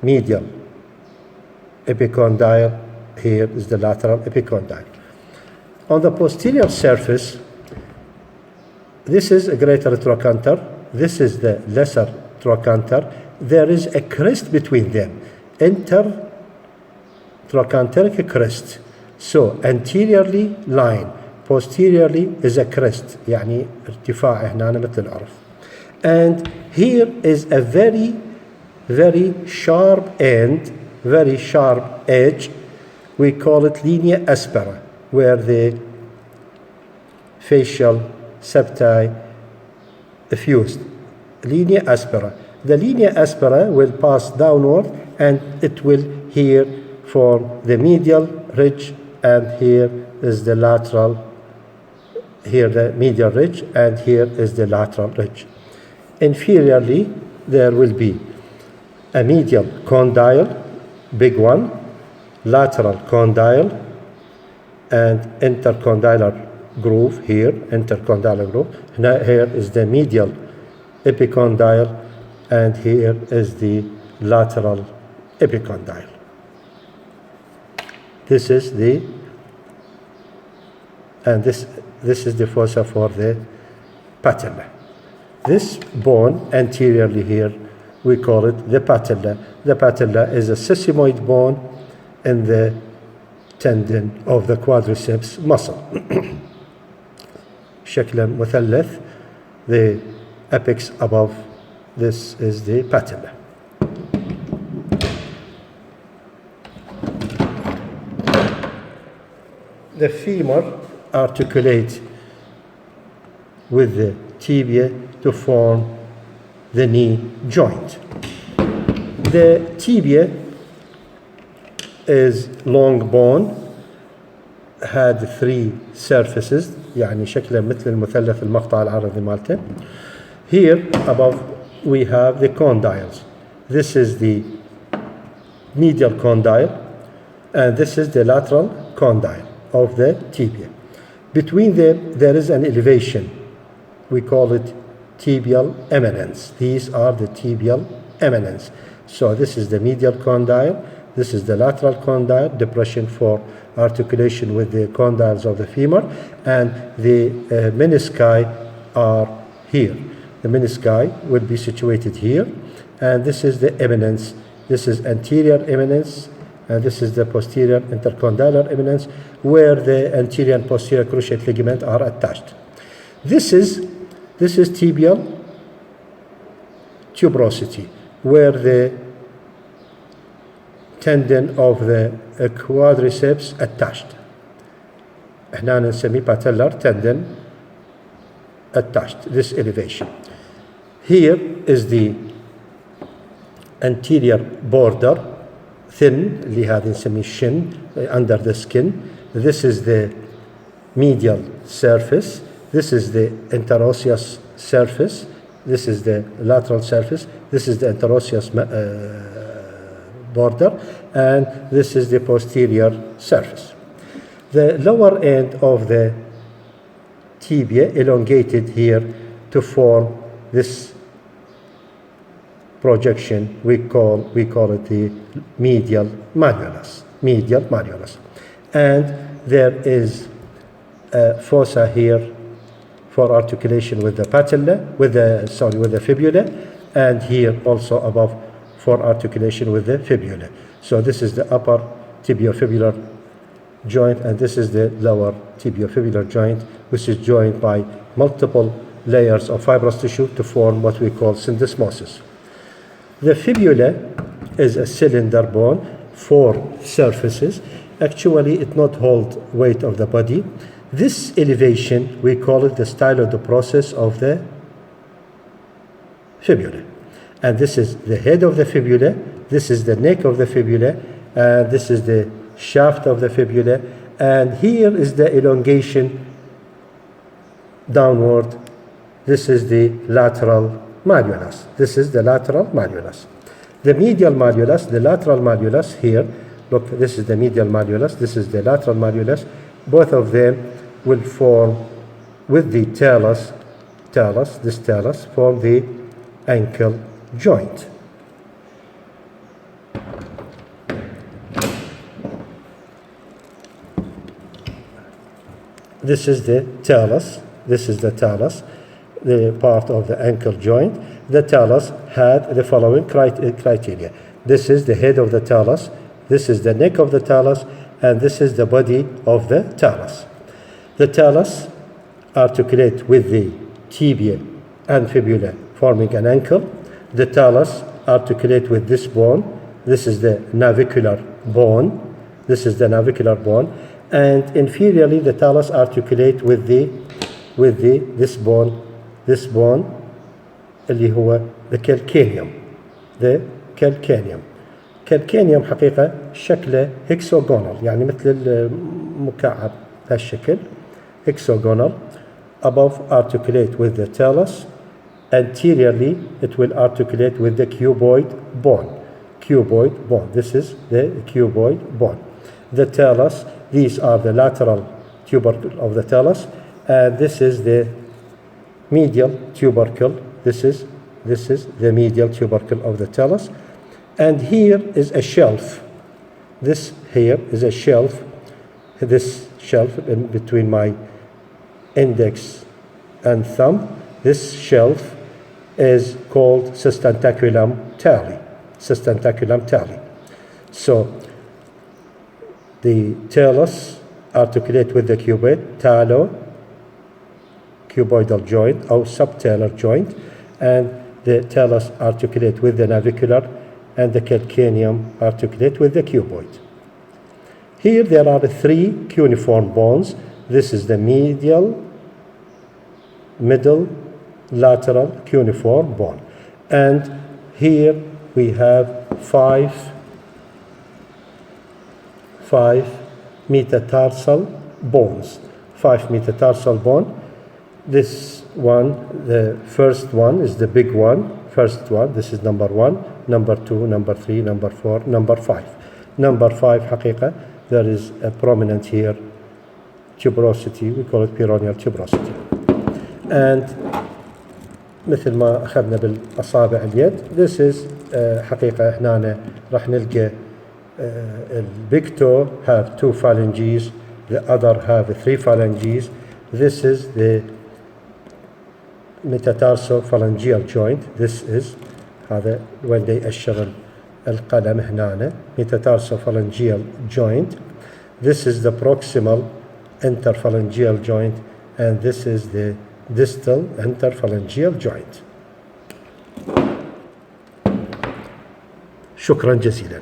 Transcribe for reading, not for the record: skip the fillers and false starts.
medial epicondyle, here is the lateral epicondyle. On the posterior surface, this is a greater trochanter, this is the lesser trochanter. There is a crest between them, intertrochanteric crest. So anteriorly line, posteriorly is a crest, يعني ارتفاع هنا مثل العرف. And here is a very, very sharp end, very sharp edge. We call it linea aspera, where the facial septi fused. Linea aspera. The linea aspera will pass downward and it will here form the medial ridge, and here is the lateral, here the medial ridge, and here is the lateral ridge. Inferiorly, there will be a medial condyle, big one, lateral condyle, and intercondylar groove here, intercondylar groove. Now here is the medial epicondyle, and here is the lateral epicondyle. This is the, and this is the fossa for the patella. This bone anteriorly here, we call it the patella. The patella is a sesamoid bone in the tendon of the quadriceps muscle. شكل مثلث, the apex above this is the patella. The femur articulates with the tibia to form the knee joint. The tibia is long bone, had three surfaces, يعني شكله مثل المثلث المقطع العرضي مالته. Here above we have the condyles. This is the medial condyle, and this is the lateral condyle of the tibia. Between them there is an elevation. We call it tibial eminence. These are the tibial eminence. So this is the medial condyle, this is the lateral condyle, depression for articulation with the condyles of the femur, and the menisci are here. The menisci will be situated here, and this is the eminence. This is anterior eminence, and this is the posterior intercondylar eminence, where the anterior and posterior cruciate ligament are attached. This is tibial tuberosity, where the tendon of the quadriceps attached. احنا نسميه patellar tendon attached, this elevation. Here is the anterior border, thin, اللي هذا نسميه shin, under the skin. This is the medial surface. This is the interosseous surface. This is the lateral surface. This is the interosseous border, and this is the posterior surface. The lower end of the tibia elongated here to form this projection. We call it the medial malleolus. Medial malleolus, and there is a fossa here for articulation with the patella, with the fibula, and here also above for articulation with the fibula. So this is the upper tibiofibular joint, and this is the lower tibiofibular joint, which is joined by multiple layers of fibrous tissue to form what we call syndesmosis. The fibula is a cylinder bone, 4 surfaces. Actually, it not hold weight of the body. This elevation, we call it the style of the process of the fibula. And this is the head of the fibula, this is the neck of the fibula, and this is the shaft of the fibula, and here is the elongation downward. This is the lateral malleolus. This is the lateral malleolus. The medial malleolus, the lateral malleolus here, look, this is the medial malleolus, this is the lateral malleolus. Both of them will form with the talus, this talus, form the ankle joint. This is the talus. This is the talus, the part of the ankle joint. The talus had the following criteria. This is the head of the talus. This is the neck of the talus, and this is the body of the talus. The talus articulate with the tibia and fibula, forming an ankle. The talus articulate with this bone. This is the navicular bone. This is the navicular bone. And inferiorly, the talus articulate with this bone اللي هو the calcaneum. The calcaneum. calcaneum حقيقة شكله hexagonal، يعني مثل المكعب هالشكل hexagonal. Above articulate with the talus. Anteriorly it will articulate with the cuboid bone. Cuboid bone. This is the cuboid bone. The talus, these are the lateral tubercle of the talus, and this is the medial tubercle. This is the medial tubercle of the talus. And here is a shelf. This here is a shelf. This shelf in between my index and thumb. This shelf is called sustentaculum tali. Sustentaculum tali. So the talus articulate with the cuboid, cuboidal joint or subtalar joint, and the talus articulate with the navicular, and the calcaneum articulate with the cuboid. Here there are three cuneiform bones. This is the medial, middle, lateral cuneiform bone. And here we have five metatarsal bones. 5 metatarsal bone. This one, the first one is the big one. First one, this is number 1, number 2, number 3, number 4, number 5. Number 5 حقيقة, there is a prominent here tuberosity, we call it peroneal tuberosity. And مثل ما أخذنا بالأصابع اليد, this is حقيقة هنا راح نلقى big toe have 2 phalanges, the other have 3 phalanges. This is the metatarsophalangeal joint. This is هذا when they أشر القلم هنا metatarsophalangeal joint. This is the proximal interphalangeal joint, and this is the distal interphalangeal joint. شكرا جزيلا.